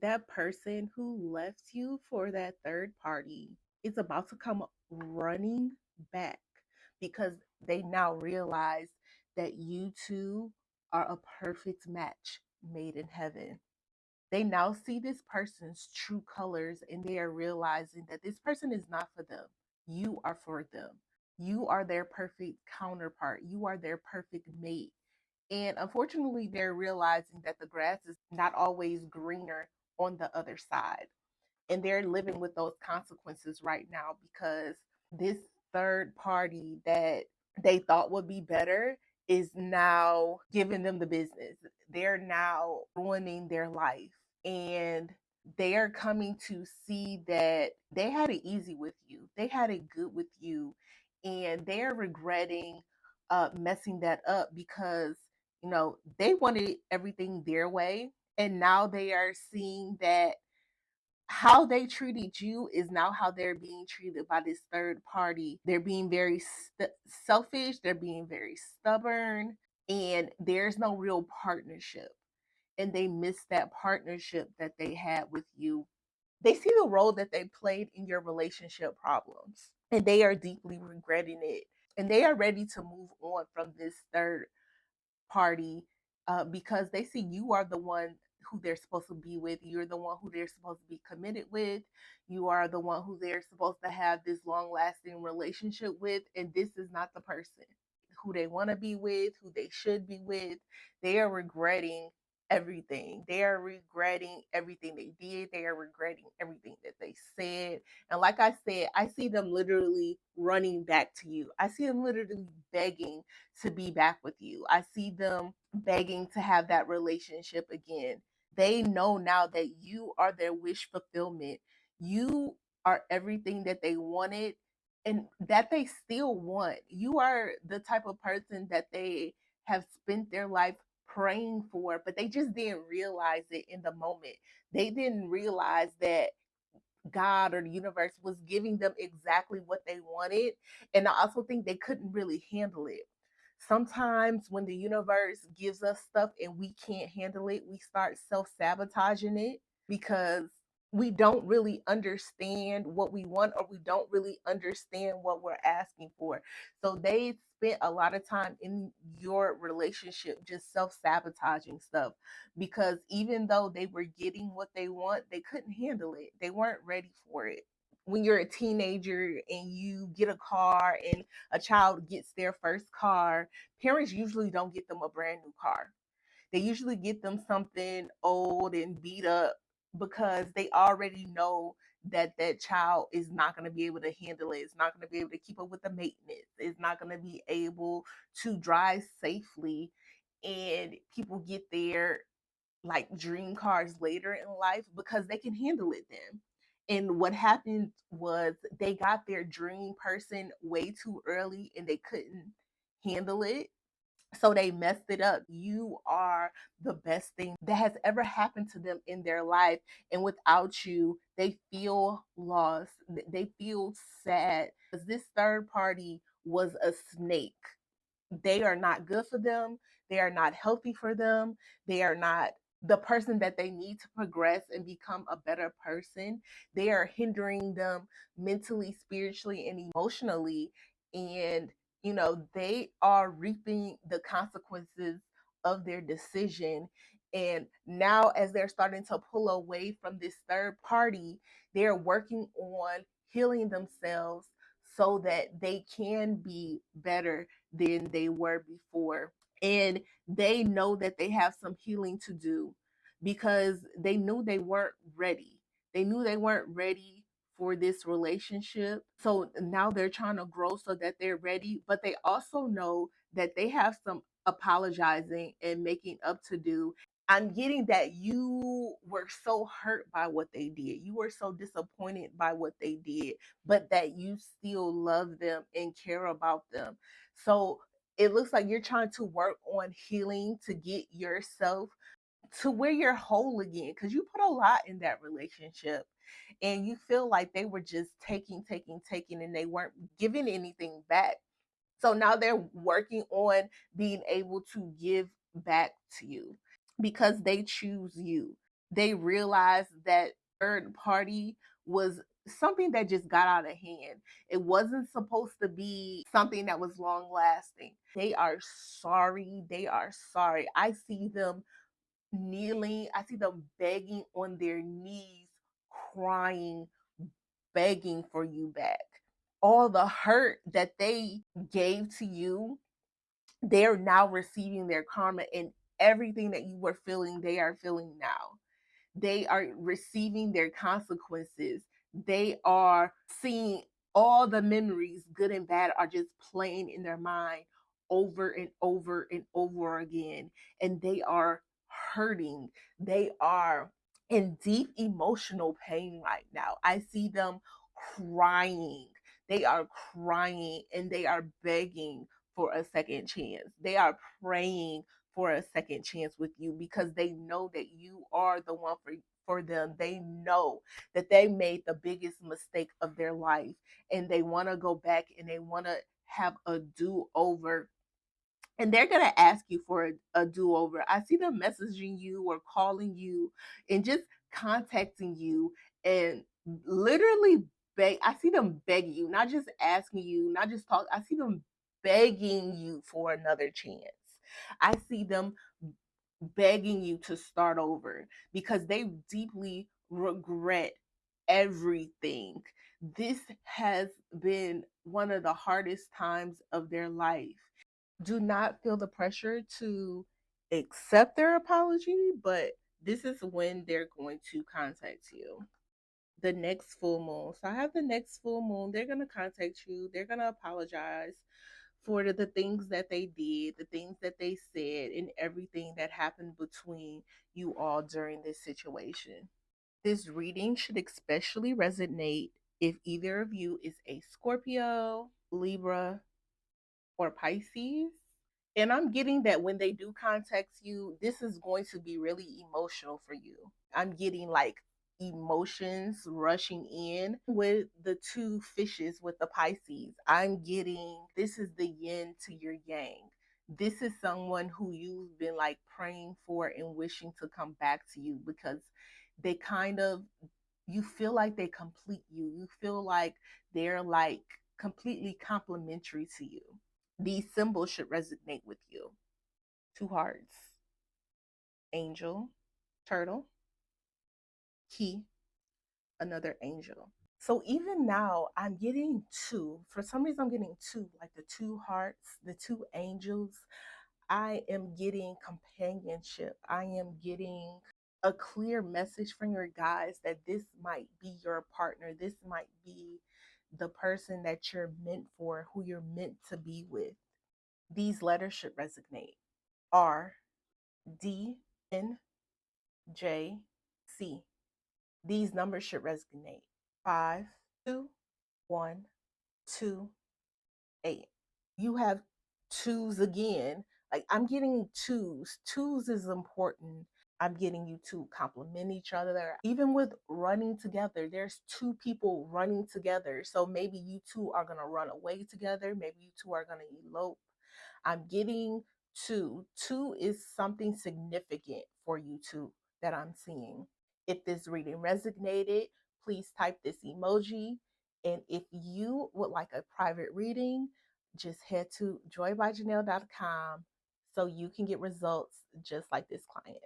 That person who left you for that third party is about to come running back because they now realize that you two are a perfect match made in heaven. They now see this person's true colors and they are realizing that this person is not for them. You are for them. You are their perfect counterpart. You are their perfect mate. And unfortunately, they're realizing that the grass is not always greener on the other side. And they're living with those consequences right now because this third party that they thought would be better is now giving them the business. They're now ruining their life. And they are coming to see that they had it easy with you, they had it good with you, and they're regretting messing that up because they wanted everything their way, and now they are seeing that how they treated you is now how they're being treated by this third party. They're being very selfish, they're being very stubborn, and there's no real partnership. And they miss that partnership that they had with you. They see the role that they played in your relationship problems, and they are deeply regretting it. And they are ready to move on from this third party because they see you are the one who they're supposed to be with. You're the one who they're supposed to be committed with. You are the one who they're supposed to have this long lasting relationship with. And this is not the person who they want to be with, who they should be with. They are regretting everything. They are regretting everything they did. They are regretting everything that they said. And like I said, I see them literally running back to you. I see them literally begging to be back with you. I see them begging to have that relationship again. They know now that you are their wish fulfillment. You are everything that they wanted and that they still want. You are the type of person that they have spent their life praying for, but they just didn't realize it in the moment. They didn't realize that God or the universe was giving them exactly what they wanted. And I also think they couldn't really handle it. Sometimes when the universe gives us stuff and we can't handle it, we start self sabotaging it because we don't really understand what we want or we don't really understand what we're asking for. So they spent a lot of time in your relationship just self sabotaging stuff because even though they were getting what they want, they couldn't handle it. They weren't ready for it. When you're a teenager and you get a car and a child gets their first car, parents usually don't get them a brand new car. They usually get them something old and beat up because they already know that that child is not going to be able to handle it. It's not going to be able to keep up with the maintenance. It's not going to be able to drive safely. And people get their like dream cars later in life because they can handle it then. And what happened was they got their dream person way too early and they couldn't handle it. So they messed it up. You are the best thing that has ever happened to them in their life. And without you, they feel lost. They feel sad because this third party was a snake. They are not good for them. They are not healthy for them. They are not the person that they need to progress and become a better person. They are hindering them mentally, spiritually, and emotionally. And, they are reaping the consequences of their decision. And now, as they're starting to pull away from this third party, they're working on healing themselves so that they can be better than they were before. And they know that they have some healing to do because they knew they weren't ready. They knew they weren't ready for this relationship. So now they're trying to grow so that they're ready, but they also know that they have some apologizing and making up to do. I'm getting that you were so hurt by what they did. You were so disappointed by what they did, but that you still love them and care about them. So it looks like you're trying to work on healing to get yourself to where you're whole again because you put a lot in that relationship and you feel like they were just taking, taking, taking, and they weren't giving anything back. So now they're working on being able to give back to you because they choose you. They realized that third party was something that just got out of hand. It wasn't supposed to be something that was long lasting. They are sorry. They are sorry. I see them kneeling, I see them begging on their knees, crying, begging for you back. All the hurt that they gave to you, they're now receiving their karma, and everything that you were feeling, they are feeling now. They are receiving their consequences. They are seeing all the memories, good and bad, are just playing in their mind over and over and over again. And they are hurting. They are in deep emotional pain right now. I see them crying. They are crying and they are begging for a second chance. They are praying for a second chance with you because they know that you are the one for them. They know that they made the biggest mistake of their life and they want to go back and they want to have a do-over, and they're going to ask you for a do-over. I see them messaging you or calling you and just contacting you and literally I see them begging you, not just asking you, not just talk. I see them begging you for another chance. I see them begging you to start over because they deeply regret everything. This has been one of the hardest times of their life. Do not feel the pressure to accept their apology, but this is when they're going to contact you. The next full moon. So I have the next full moon. They're going to contact you. They're going to apologize for the things that they did, the things that they said, and everything that happened between you all during this situation. This reading should especially resonate if either of you is a Scorpio, Libra, or Pisces. And I'm getting that when they do contact you, this is going to be really emotional for you. I'm getting like emotions rushing in with the two fishes with the Pisces. I'm getting this is the yin to your yang. This is someone who you've been like praying for and wishing to come back to you because they kind of, you feel like they complete you. You feel like they're like completely complementary to you. These symbols should resonate with you. Two hearts, angel, turtle, key, another angel. So even now, I'm getting two. For some reason, I'm getting two, like the two hearts, the two angels. I am getting companionship. I am getting a clear message from your guides that this might be your partner. This might be the person that you're meant for, who you're meant to be with. These letters should resonate. R, D, N, J, C. These numbers should resonate. 5, 2, 1, 2, 8. You have twos again. Like I'm getting twos. Twos is important. I'm getting you to complement each other. Even with running together, there's two people running together. So maybe you two are going to run away together. Maybe you two are going to elope. I'm getting two. Two is something significant for you two that I'm seeing. If this reading resonated, please type this emoji. And if you would like a private reading, just head to joybyjanelle.com so you can get results just like this client.